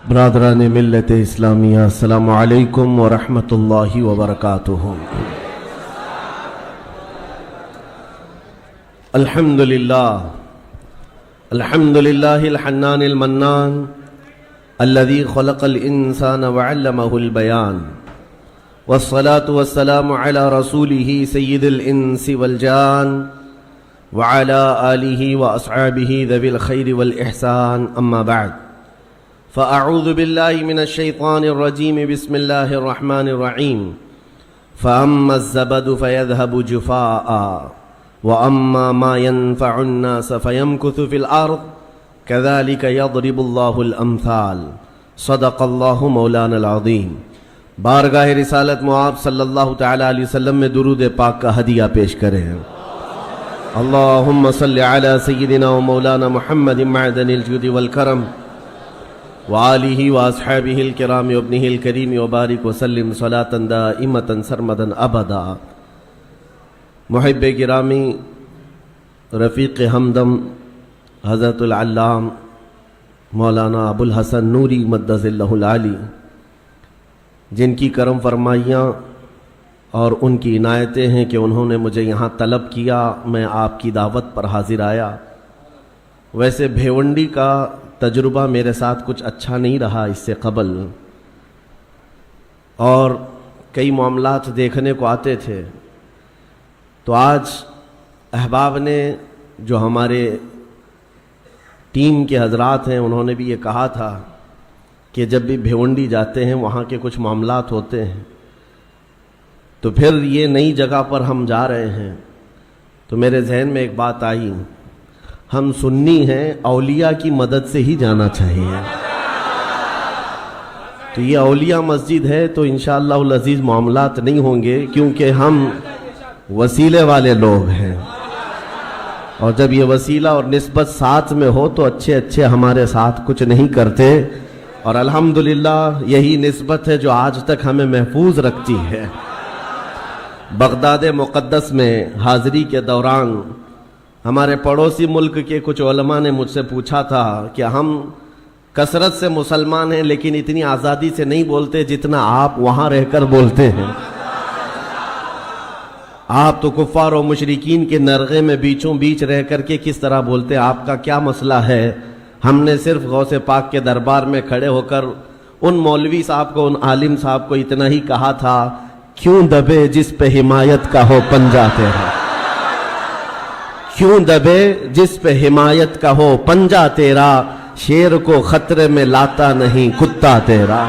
برادران ملت اسلامیہ السلام علیکم ورحمۃ اللہ وبرکاتہ۔ الحمد للہ الحنان المنان الذي خلق الانسان وعلمه البيان، والصلاة والسلام على رسوله سید الانس والجان وعلى آلہ واصحابہ ذوی الخیر والاحسان، اما بعد فأعوذ بالله من الشيطان الرجيم، بسم الله الرحمن الرحيم۔ فأما الزبد فيذهب جفاء وأما ما ينفع الناس فيمكث في الأرض كذلك يضرب الله الأمثال، صدق الله مولانا العظيم۔ بارگاہ رسالت معاب صلی اللہ تعالی علیہ وسلم میں درود پاک کا ہدیہ پیش کریں۔ اللہم صلی علی سیدنا و مولانا محمد معدن الجود والکرم وآلہ واصحابہ الکرام وابنہ الکریم وبارک وسلم صلاة دائمة سرمدا ابدا۔ محب گرامی، رفیق ہمدم حضرت العلام مولانا ابو الحسن نوری مدظ اللہ العالی، جن کی کرم فرمائیاں اور ان کی عنایتیں ہیں کہ انہوں نے مجھے یہاں طلب کیا، میں آپ کی دعوت پر حاضر آیا۔ ویسے بھیونڈی کا تجربہ میرے ساتھ کچھ اچھا نہیں رہا اس سے قبل، اور کئی معاملات دیکھنے کو آتے تھے، تو آج احباب نے جو ہمارے ٹیم کے حضرات ہیں انہوں نے بھی یہ کہا تھا کہ جب بھی بھیونڈی جاتے ہیں وہاں کے کچھ معاملات ہوتے ہیں، تو پھر یہ نئی جگہ پر ہم جا رہے ہیں، تو میرے ذہن میں ایک بات آئی، ہم سنی ہیں، اولیاء کی مدد سے ہی جانا چاہیے۔ تو یہ اولیاء مسجد ہے تو انشاءاللہ العزیز معاملات نہیں ہوں گے، کیونکہ ہم وسیلے والے لوگ ہیں، اور جب یہ وسیلہ اور نسبت ساتھ میں ہو تو اچھے ہمارے ساتھ کچھ نہیں کرتے، اور الحمدللہ یہی نسبت ہے جو آج تک ہمیں محفوظ رکھتی ہے۔ بغداد مقدس میں حاضری کے دوران ہمارے پڑوسی ملک کے کچھ علماء نے مجھ سے پوچھا تھا کہ ہم کثرت سے مسلمان ہیں لیکن اتنی آزادی سے نہیں بولتے جتنا آپ وہاں رہ کر بولتے ہیں۔ آپ تو کفار و مشرکین کے نرغے میں بیچوں بیچ رہ کر کے کس طرح بولتے، آپ کا کیا مسئلہ ہے؟ ہم نے صرف غوث پاک کے دربار میں کھڑے ہو کر ان مولوی صاحب کو، ان عالم صاحب کو اتنا ہی کہا تھا، کیوں دبے جس پہ حمایت کا ہو پنجہ تیرا، کیوں دبے جس پہ حمایت کا ہو پنجہ تیرا، شیر کو خطرے میں لاتا نہیں کتا تیرا۔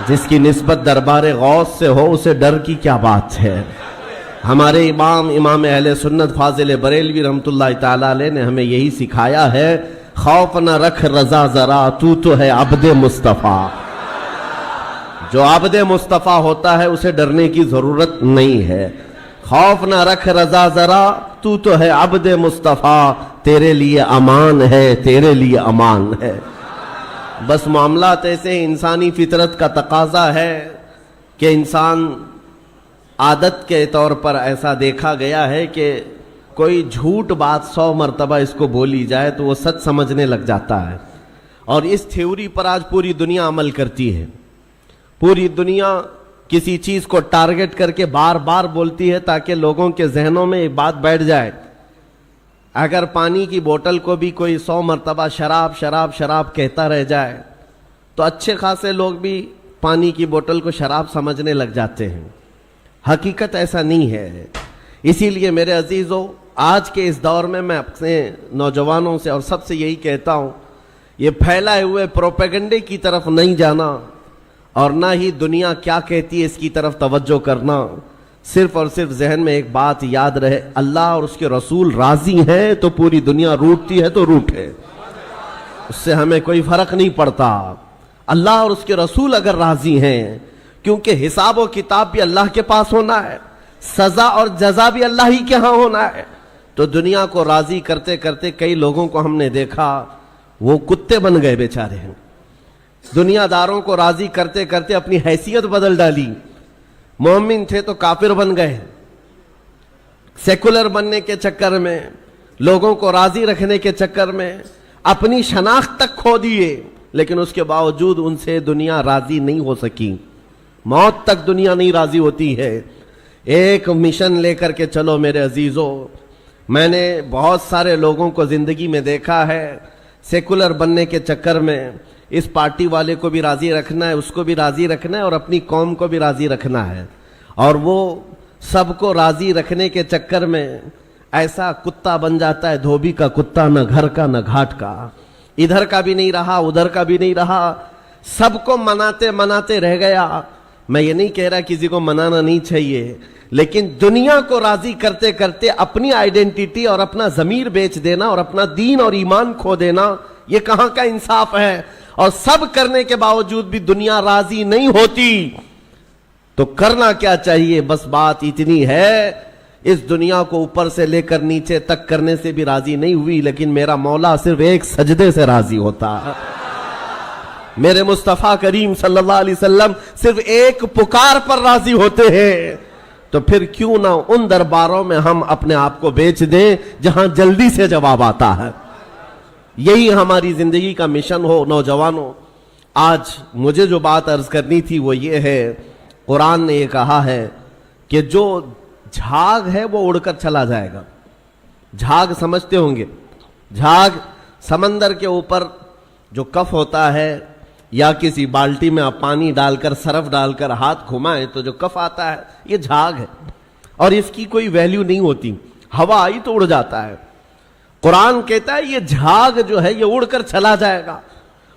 جس کی نسبت دربار غوث سے ہو اسے ڈر کی کیا بات ہے؟ ہمارے امام اہل سنت فاضل بریلوی رحمۃ اللہ تعالی علیہ نے ہمیں یہی سکھایا ہے، خوف نہ رکھ رضا ذرا، تو ہے عبد مصطفیٰ۔ جو عبد مصطفیٰ ہوتا ہے اسے ڈرنے کی ضرورت نہیں ہے۔ خوف نہ رکھ رضا ذرا، تو ہے عبد مصطفیٰ، تیرے لیے امان ہے، تیرے لیے امان ہے۔ بس معاملات ایسے انسانی فطرت کا تقاضا ہے کہ انسان عادت کے طور پر ایسا دیکھا گیا ہے کہ کوئی جھوٹ بات 100 مرتبہ اس کو بولی جائے تو وہ سچ سمجھنے لگ جاتا ہے، اور اس تھیوری پر آج پوری دنیا عمل کرتی ہے۔ پوری دنیا کسی چیز کو ٹارگٹ کر کے بار بار بولتی ہے تاکہ لوگوں کے ذہنوں میں ایک بات بیٹھ جائے۔ اگر پانی کی بوتل کو بھی کوئی 100 مرتبہ شراب شراب شراب کہتا رہ جائے تو اچھے خاصے لوگ بھی پانی کی بوتل کو شراب سمجھنے لگ جاتے ہیں۔ حقیقت ایسا نہیں ہے۔ اسی لیے میرے عزیزو، آج کے اس دور میں اپنے نوجوانوں سے اور سب سے یہی کہتا ہوں، یہ پھیلائے ہوئے پروپیگنڈے کی طرف نہیں جانا، اور نہ ہی دنیا کیا کہتی ہے اس کی طرف توجہ کرنا۔ صرف اور صرف ذہن میں ایک بات یاد رہے، اللہ اور اس کے رسول راضی ہیں تو پوری دنیا روٹتی ہے تو روٹے، اس سے ہمیں کوئی فرق نہیں پڑتا۔ اللہ اور اس کے رسول اگر راضی ہیں، کیونکہ حساب و کتاب بھی اللہ کے پاس ہونا ہے، سزا اور جزا بھی اللہ ہی کے ہاں ہونا ہے، تو دنیا کو راضی کرتے کرتے کئی لوگوں کو ہم نے دیکھا وہ کتے بن گئے بیچارے ہیں۔ دنیا داروں کو راضی کرتے کرتے اپنی حیثیت بدل ڈالی، مومن تھے تو کافر بن گئے، سیکولر بننے کے چکر میں، لوگوں کو راضی رکھنے کے چکر میں اپنی شناخت تک کھو دیے، لیکن اس کے باوجود ان سے دنیا راضی نہیں ہو سکی. موت تک دنیا نہیں راضی ہوتی ہے. ایک مشن لے کر کے چلو میرے عزیزو. میں نے بہت سارے لوگوں کو زندگی میں دیکھا ہے, سیکولر بننے کے چکر میں اس پارٹی والے کو بھی راضی رکھنا ہے, اس کو بھی راضی رکھنا ہے, اور اپنی قوم کو بھی راضی رکھنا ہے, اور وہ سب کو راضی رکھنے کے چکر میں ایسا کتا بن جاتا ہے, دھوبی کا کتا, نہ گھر کا نہ گھاٹ کا, ادھر کا بھی نہیں رہا ادھر کا بھی نہیں رہا, سب کو مناتے مناتے رہ گیا. میں یہ نہیں کہہ رہا کسی کو منانا نہیں چاہیے, لیکن دنیا کو راضی کرتے کرتے اپنی آئیڈینٹی اور اپنا ضمیر بیچ دینا اور اپنا دین اور ایمان کھو دینا, یہ کہاں کا انصاف ہے؟ اور سب کرنے کے باوجود بھی دنیا راضی نہیں ہوتی. تو کرنا کیا چاہیے؟ بس بات اتنی ہے, اس دنیا کو اوپر سے لے کر نیچے تک کرنے سے بھی راضی نہیں ہوئی, لیکن میرا مولا صرف ایک سجدے سے راضی ہوتا ہے. میرے مصطفیٰ کریم صلی اللہ علیہ وسلم صرف ایک پکار پر راضی ہوتے ہیں. تو پھر کیوں نہ ان درباروں میں ہم اپنے آپ کو بیچ دیں جہاں جلدی سے جواب آتا ہے. یہی ہماری زندگی کا مشن ہو. نوجوانوں, آج مجھے جو بات عرض کرنی تھی وہ یہ ہے, قرآن نے یہ کہا ہے کہ جو جھاگ ہے وہ اڑ کر چلا جائے گا. جھاگ سمجھتے ہوں گے, جھاگ سمندر کے اوپر جو کف ہوتا ہے, یا کسی بالٹی میں آپ پانی ڈال کر سرف ڈال کر ہاتھ گھمائیں تو جو کف آتا ہے یہ جھاگ ہے, اور اس کی کوئی ویلیو نہیں ہوتی, ہوا آئی تو اڑ جاتا ہے. قرآن کہتا ہے یہ جھاگ جو ہے یہ اڑ کر چلا جائے گا.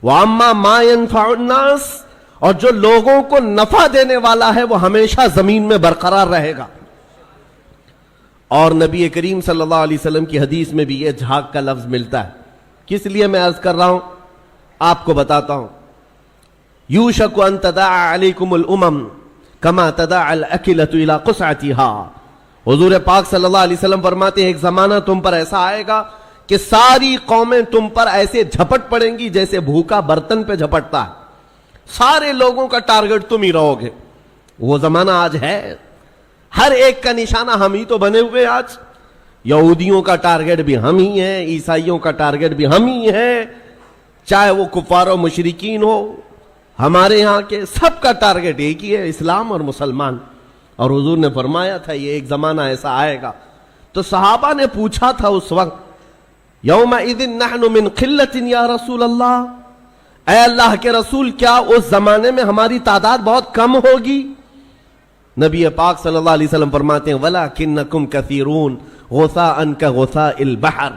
وَأَمَّا مَا يَنْفَعُ النَّاسِ, اور جو لوگوں کو نفع دینے والا ہے وہ ہمیشہ زمین میں برقرار رہے گا. اور نبی کریم صلی اللہ علیہ وسلم کی حدیث میں بھی یہ جھاگ کا لفظ ملتا ہے. کس لیے میں عرض کر رہا ہوں آپ کو بتاتا ہوں. یوشک ان تداعى علیکم الامم کما تداعى الاکلۃ الی قصعتها. حضور پاک صلی اللہ علیہ وسلم فرماتے ہیں ایک زمانہ تم پر ایسا آئے گا کہ ساری قومیں تم پر ایسے جھپٹ پڑیں گی جیسے بھوکا برتن پہ جھپٹتا ہے. سارے لوگوں کا ٹارگٹ تم ہی رہو گے. وہ زمانہ آج ہے, ہر ایک کا نشانہ ہم ہی تو بنے ہوئے. آج یہودیوں کا ٹارگٹ بھی ہم ہی ہیں, عیسائیوں کا ٹارگٹ بھی ہم ہی ہیں, چاہے وہ کفار و مشرکین ہو, ہمارے یہاں کے سب کا ٹارگٹ ایک ہی ہے, اسلام اور مسلمان. اور حضور نے فرمایا تھا یہ ایک زمانہ ایسا آئے گا. تو صحابہ نے پوچھا تھا اس وقت, یومئذ نحن من قلۃ یا رسول اللہ, اے اللہ کے رسول کیا اس زمانے میں ہماری تعداد بہت کم ہوگی؟ نبی پاک صلی اللہ علیہ وسلم فرماتے ہیں وَلَكِنَّكُمْ كَثِيرُونَ غُثَاءً كَغُثَاءِ الْبَحْرِ,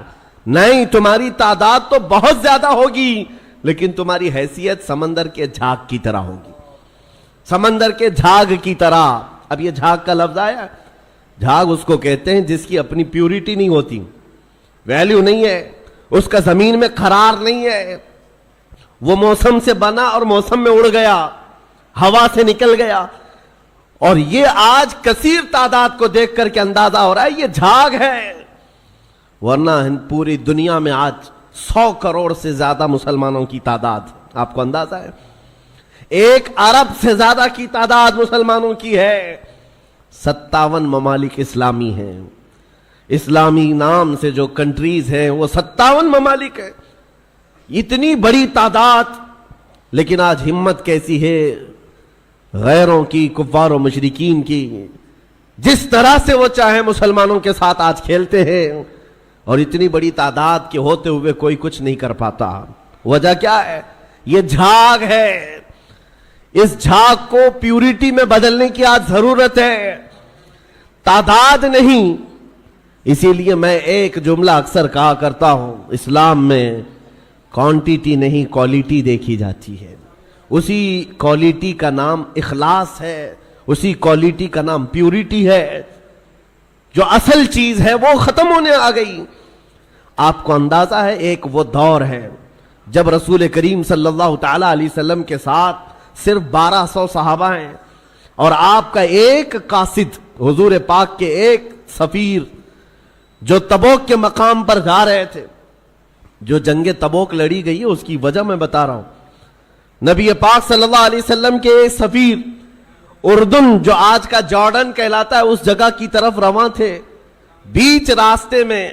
نہیں تمہاری تعداد تو بہت زیادہ ہوگی لیکن تمہاری حیثیت سمندر کے جھاگ کی طرح ہوگی, سمندر کے جھاگ کی طرح. اب یہ جھاگ کا لفظ آیا, جھاگ اس کو کہتے ہیں جس کی اپنی پیورٹی نہیں ہوتی, ویلیو نہیں ہے, اس کا زمین میں قرار نہیں ہے, وہ موسم سے بنا اور موسم میں اڑ گیا, ہوا سے نکل گیا. اور یہ آج کثیر تعداد کو دیکھ کر کے اندازہ ہو رہا ہے یہ جھاگ ہے, ورنہ پوری دنیا میں آج 100 کروڑ سے زیادہ مسلمانوں کی تعداد, آپ کو اندازہ ہے 1 ارب سے زیادہ کی تعداد مسلمانوں کی ہے. 57 ممالک اسلامی ہیں, اسلامی نام سے جو کنٹریز ہیں وہ 57 ممالک ہیں, اتنی بڑی تعداد. لیکن آج ہمت کیسی ہے غیروں کی, کفار و مشرکین کی, جس طرح سے وہ چاہے مسلمانوں کے ساتھ آج کھیلتے ہیں, اور اتنی بڑی تعداد کے ہوتے ہوئے کوئی کچھ نہیں کر پاتا. وجہ کیا ہے؟ یہ جھاگ ہے. اس جھاگ کو پیورٹی میں بدلنے کی آج ضرورت ہے, تعداد نہیں. اسی لیے میں ایک جملہ اکثر کہا کرتا ہوں, اسلام میں کوانٹیٹی نہیں کوالٹی دیکھی جاتی ہے. اسی کوالٹی کا نام اخلاص ہے, اسی کوالٹی کا نام پیورٹی ہے. جو اصل چیز ہے وہ ختم ہونے آ گئی. آپ کو اندازہ ہے ایک وہ دور ہے جب رسول کریم صلی اللہ تعالی علیہ وسلم کے ساتھ صرف 1200 صحابہ ہیں, اور آپ کا ایک قاصد, حضور پاک کے ایک سفیر جو تبوک کے مقام پر جا رہے تھے. جو جنگ تبوک لڑی گئی ہے اس کی وجہ میں بتا رہا ہوں. نبی پاک صلی اللہ علیہ وسلم کے ایک سفیر اردن, جو آج کا جارڈن کہلاتا ہے, اس جگہ کی طرف رواں تھے. بیچ راستے میں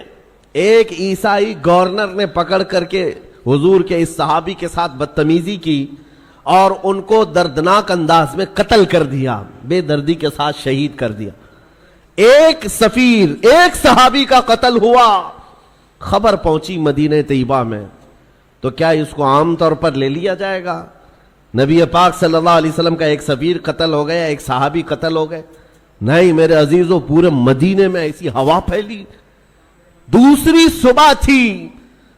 ایک عیسائی گورنر نے پکڑ کر کے حضور کے اس صحابی کے ساتھ بدتمیزی کی اور ان کو دردناک انداز میں قتل کر دیا، بے دردی کے ساتھ شہید کر دیا۔ ایک سفیر، ایک صحابی کا قتل ہوا، خبر پہنچی مدینہ طیبہ میں، تو کیا اس کو عام طور پر لے لیا جائے گا؟ نبی پاک صلی اللہ علیہ وسلم کا ایک سفیر قتل ہو گیا، ایک صحابی قتل ہو گئے؟ نہیں میرے عزیزوں، پورے مدینے میں ایسی ہوا پھیلی، دوسری صبح تھی،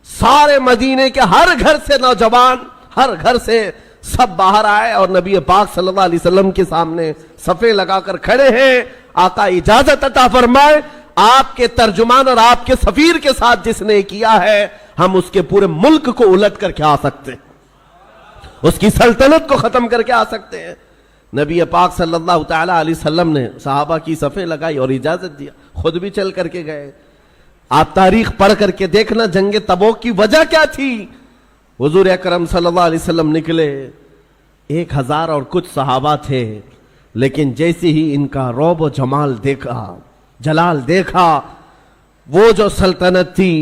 سارے مدینے کے ہر گھر سے نوجوان، ہر گھر سے سب باہر آئے اور نبی پاک صلی اللہ علیہ وسلم کے سامنے صفے لگا کر کھڑے ہیں۔ آقا اجازت عطا فرمائے، آپ کے ترجمان اور آپ کے سفیر کے ساتھ جس نے کیا ہے، ہم اس کے پورے ملک کو الٹ کر کے آ سکتے ہیں، اس کی سلطنت کو ختم کر کے آ سکتے ہیں۔ نبی پاک صلی اللہ تعالی علیہ وسلم نے صحابہ کی صفیں لگائی اور اجازت دیا، خود بھی چل کر کے گئے۔ آپ تاریخ پڑھ کر کے دیکھنا جنگ تبوک کی وجہ کیا تھی۔ حضور اکرم صلی اللہ علیہ وسلم نکلے، 1000 اور کچھ صحابہ تھے، لیکن جیسے ہی ان کا رعب و جمال دیکھا، جلال دیکھا، وہ جو سلطنت تھی